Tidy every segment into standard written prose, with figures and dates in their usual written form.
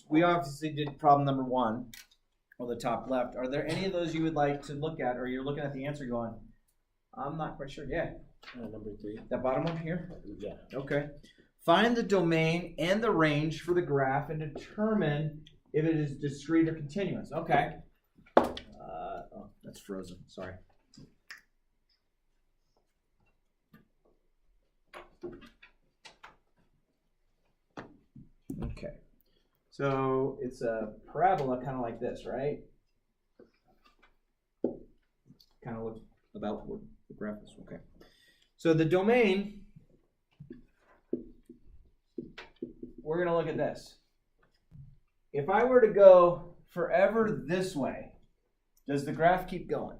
we obviously did problem number 1 on the top left. Are there any of those you would like to look at, or you're looking at the answer going, I'm not quite sure? Yeah. Number 3. That bottom one here? Yeah. Okay. Find the domain and the range for the graph and determine if it is discrete or continuous. Okay. Oh, that's frozen. Sorry. Okay. So it's a parabola kind of like this, right? Kind of looks about what the graph is. Okay. So the domain, we're going to look at this. If I were to go forever this way, does the graph keep going?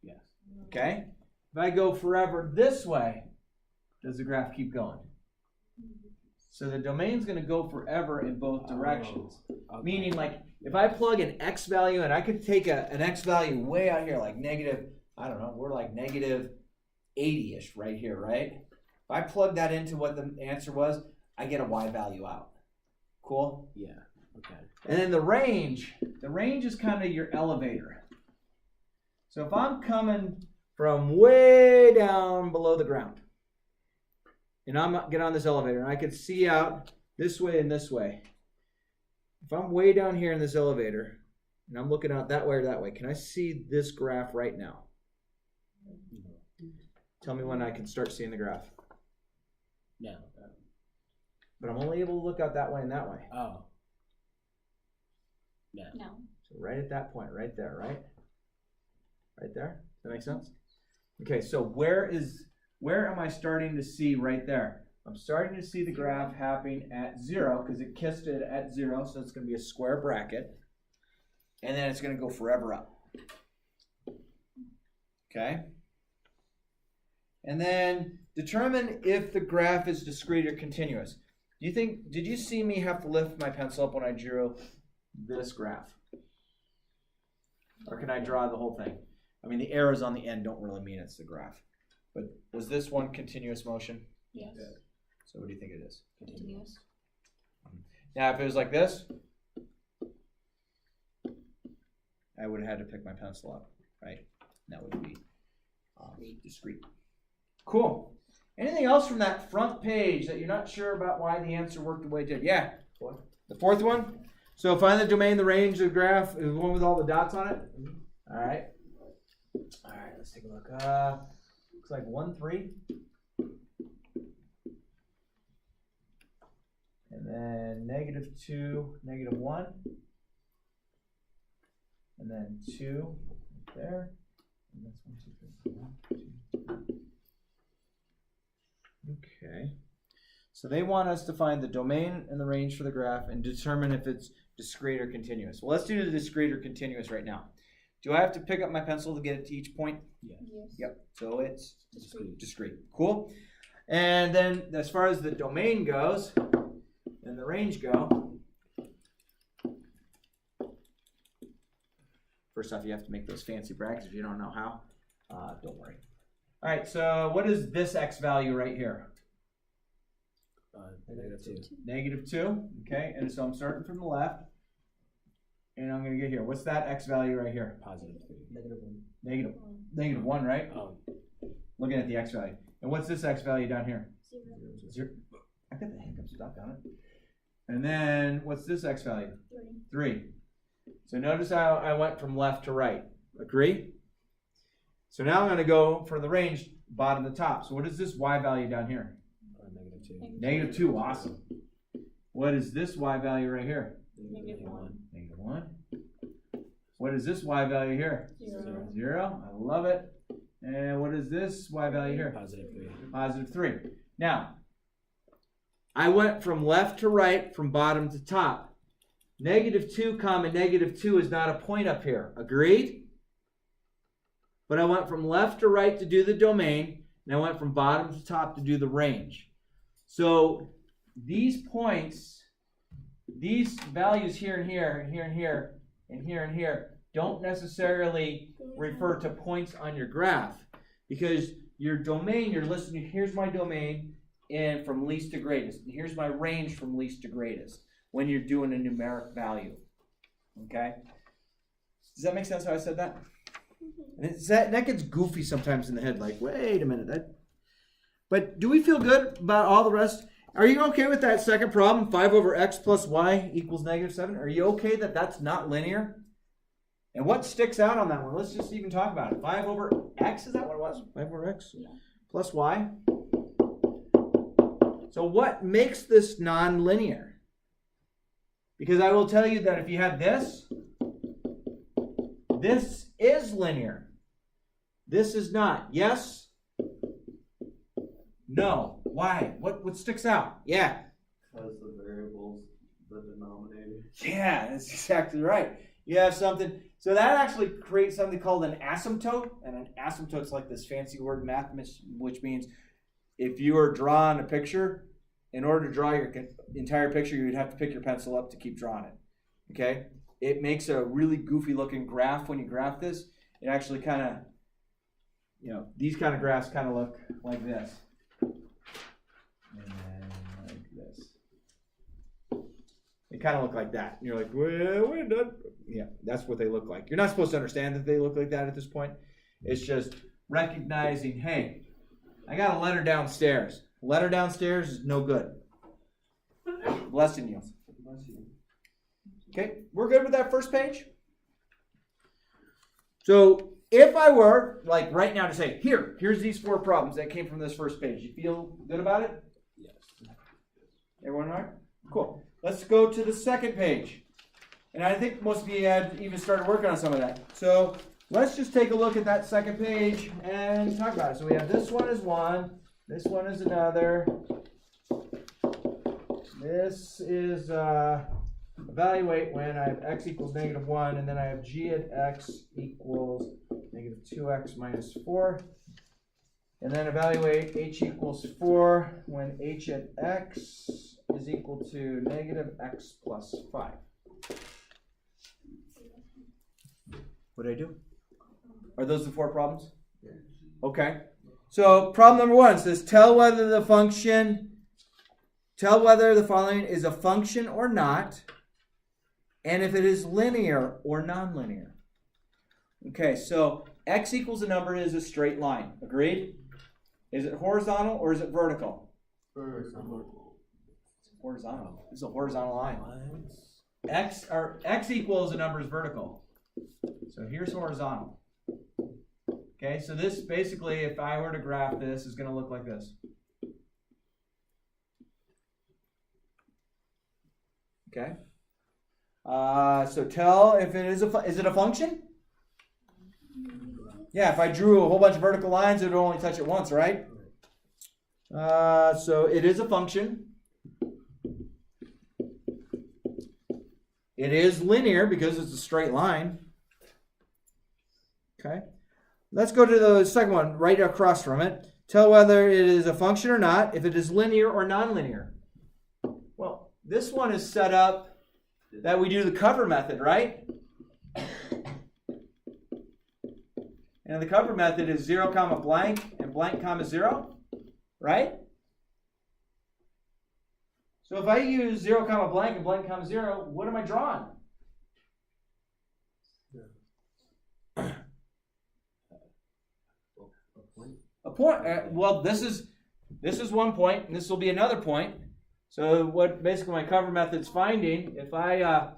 Yes. Okay. If I go forever this way, does the graph keep going? So the domain's going to go forever in both directions. Okay. Meaning, like, if I plug an x value, and I could take an x value way out here, like negative, I don't know, we're like negative 80-ish right here, right? If I plug that into what the answer was, I get a y value out. Cool? Yeah. Okay. And then the range is kind of your elevator. So if I'm coming from way down below the ground, and I'm get on this elevator, and I can see out this way and this way. If I'm way down here in this elevator, and I'm looking out that way or that way, can I see this graph right now? Tell me when I can start seeing the graph. No. But I'm only able to look out that way and that way. Oh. No. No. So right at that point, right there, right? Right there? Does that make sense? Okay, so where am I starting to see right there? I'm starting to see the graph happening at 0 because it kissed it at 0, so it's going to be a square bracket. And then it's going to go forever up. Okay? And then determine if the graph is discrete or continuous. Did you see me have to lift my pencil up when I drew this graph? Or can I draw the whole thing? I mean, the arrows on the end don't really mean it's the graph. But was this one continuous motion? Yes. So what do you think it is? Continuous. Now, if it was like this, I would have had to pick my pencil up, right? That would be discrete. Cool. Anything else from that front page that you're not sure about why the answer worked the way it did? Yeah. The fourth one? So find the domain, the range of the graph, is the one with all the dots on it? All right. All right, let's take a look. Looks like 1, 3. And then -2, -1. And then 2 right there. And that's 1, 2, 3. 1, 2, 3. Okay. So they want us to find the domain and the range for the graph and determine if it's discrete or continuous. Well, let's do the discrete or continuous right now. Do I have to pick up my pencil to get it to each point? Yeah. Yes. Yep. So it's Discrete. discrete. Cool. And then as far as the domain goes and the range go, first off, you have to make those fancy brackets if you don't know how. Don't worry. All right, so what is this x value right here? -2. -2, okay? And so I'm starting from the left, and I'm going to get here. What's that x value right here? +3. -1, right? Oh. Looking at the x value. And what's this x value down here? 0. 0. I got the hiccup stuck on it. And then what's this x value? 3. So notice how I went from left to right. Agree? So now I'm going to go for the range bottom to top. So what is this y value down here? -2. -2. Awesome. What is this y value right here? -1. -1. What is this y value here? 0. 0. I love it. And what is this y value here? +3. +3. Now, I went from left to right, from bottom to top. -2, -2 is not a point up here. Agreed? But I went from left to right to do the domain, and I went from bottom to top to do the range. So these points, these values here and here, and here and here, and here and here, don't necessarily refer to points on your graph, because your domain, you're listening, here's my domain, and from least to greatest. And here's my range from least to greatest. when you're doing a numeric value. Okay? Does that make sense how I said that? And that gets goofy sometimes in the head, like, wait a minute. But do we feel good about all the rest? Are you okay with that second problem, 5 over x plus y equals negative 7? Are you okay that that's not linear? And what sticks out on that one? Let's just even talk about it. 5 over x, is that what it was? 5 over x plus y. So what makes this non-linear? Because I will tell you that if you had this is linear. This is not. Yes? No. Why? What sticks out? Yeah. Because the variable's the denominator. Yeah, that's exactly right. You have something. So that actually creates something called an asymptote. And an asymptote is like this fancy word in math, which means if you are drawing a picture, in order to draw your entire picture, you would have to pick your pencil up to keep drawing it. Okay? It makes a really goofy looking graph when you graph this. It actually kind of, these kind of graphs kind of look like this. And then like this. They kind of look like that. And you're like, well, we're done. Yeah, that's what they look like. You're not supposed to understand that they look like that at this point. It's just recognizing, hey, I got a letter downstairs. Letter downstairs is no good. Blessing you. Okay, we're good with that first page? So if I were, like right now, to say, here's these 4 problems that came from this first page. You feel good about it? Yes. Everyone all right? Cool. Let's go to the second page. And I think most of you had even started working on some of that. So let's just take a look at that second page and talk about it. So we have this one is 1. This one is another. This is evaluate when I have x equals negative 1, and then I have g at x equals negative 2x minus 4. And then evaluate h equals 4 when h at x is equal to negative x plus 5. What did I do? Are those the 4 problems? Okay. So problem number 1 says tell whether the following is a function or not, and if it is linear or nonlinear. Okay, so x equals a number is a straight line. Agreed? Is it horizontal or is it vertical? Horizontal. Horizontal. It's a horizontal line. X equals a number is vertical. So here's horizontal. Okay, so this basically, if I were to graph this, is going to look like this. Okay. So tell if it is it a function? Yeah, if I drew a whole bunch of vertical lines, it would only touch it once, right? So it is a function. It is linear because it's a straight line. Okay. Let's go to the second one right across from it. Tell whether it is a function or not, if it is linear or nonlinear. Well, this one is set up that we do the cover method, right? And the cover method is 0, blank, and blank, 0, right? So if I use 0, blank, and blank, 0, what am I drawing? A point. Well, this is 1 point, and this will be another point. So what basically my cover method's finding, if I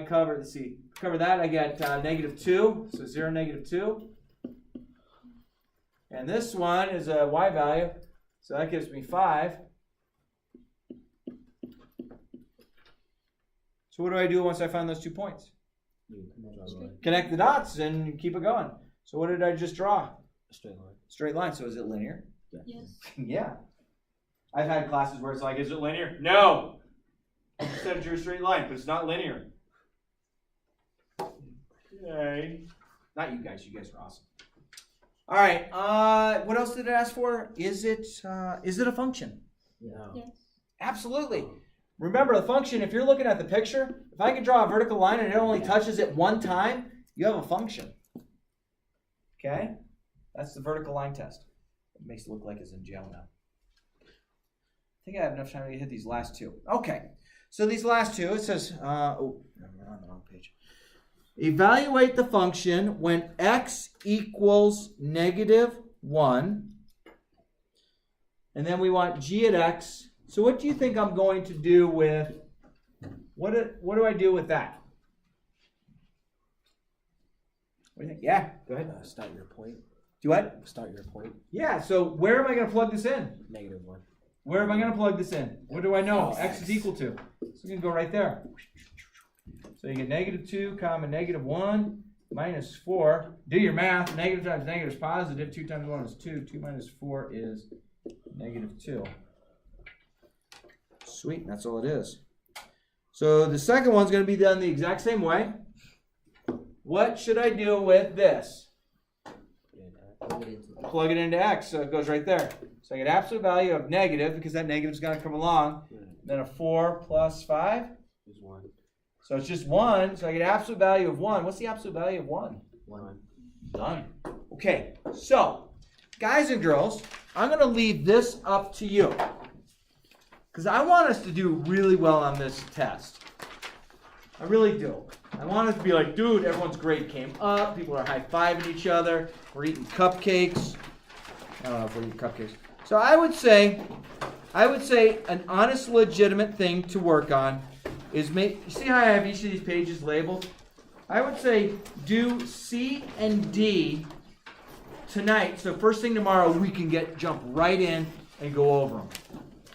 cover, let's see, cover that, I get negative 2, so 0, negative 2. And this one is a y value, so that gives me 5. So what do I do once I find those 2 points? Connect the dots and keep it going. So what did I just draw? A straight line. Straight line. So is it linear? Yes. Yeah. I've had classes where it's like, is it linear? No. I said it's your straight line, but it's not linear. Yay. Not you guys. You guys are awesome. All right. What else did it ask for? Is it a function? Yeah. Yes. Absolutely. Remember the function, if you're looking at the picture, if I can draw a vertical line and it only touches it one time, you have a function. Okay? That's the vertical line test. It makes it look like it's in jail now. I think I have enough time to hit these last 2. Okay. So these last two, it says, I'm on the wrong page. Evaluate the function when x equals -1. And then we want g at x. So what do you think I'm going to do with, what do I do with that? What do you think? Yeah, go ahead. Start your point. Do what? Start your point. Yeah, so where am I going to plug this in? -1. Where am I going to plug this in? What do I know? Oh, X is equal to. So you can go right there. So you get -2 comma -1 minus 4. Do your math. Negative times negative is positive. 2 times 1 is 2. 2 minus 4 is -2. Sweet, that's all it is. So the second one's going to be done the exact same way. What should I do with this? Plug it into x, so it goes right there. So I get absolute value of negative, because that negative's got to come along. Then a 4 plus 5 is 1. So it's just 1. So I get absolute value of 1. What's the absolute value of 1? 1. Done. Okay, so guys and girls, I'm going to leave this up to you, because I want us to do really well on this test. I really do. I want us to be like, dude, everyone's grade came up. People are high-fiving each other. We're eating cupcakes. I don't know if we're eating cupcakes. So I would say an honest, legitimate thing to work on is you see how I have each of these pages labeled? I would say do C and D tonight. So first thing tomorrow, we can jump right in and go over them.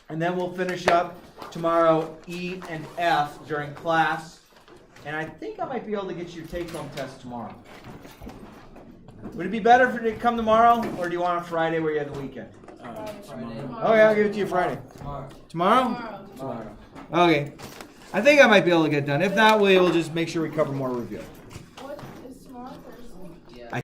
And then we'll finish up tomorrow E and F during class. And I think I might be able to get you your take-home test tomorrow. Would it be better for it to come tomorrow, or do you want a Friday where you have the weekend? Friday. Okay, I'll give it to you Friday. Tomorrow. Tomorrow? Okay. I think I might be able to get it done. If not, we'll just make sure we cover more review. What is tomorrow, Thursday?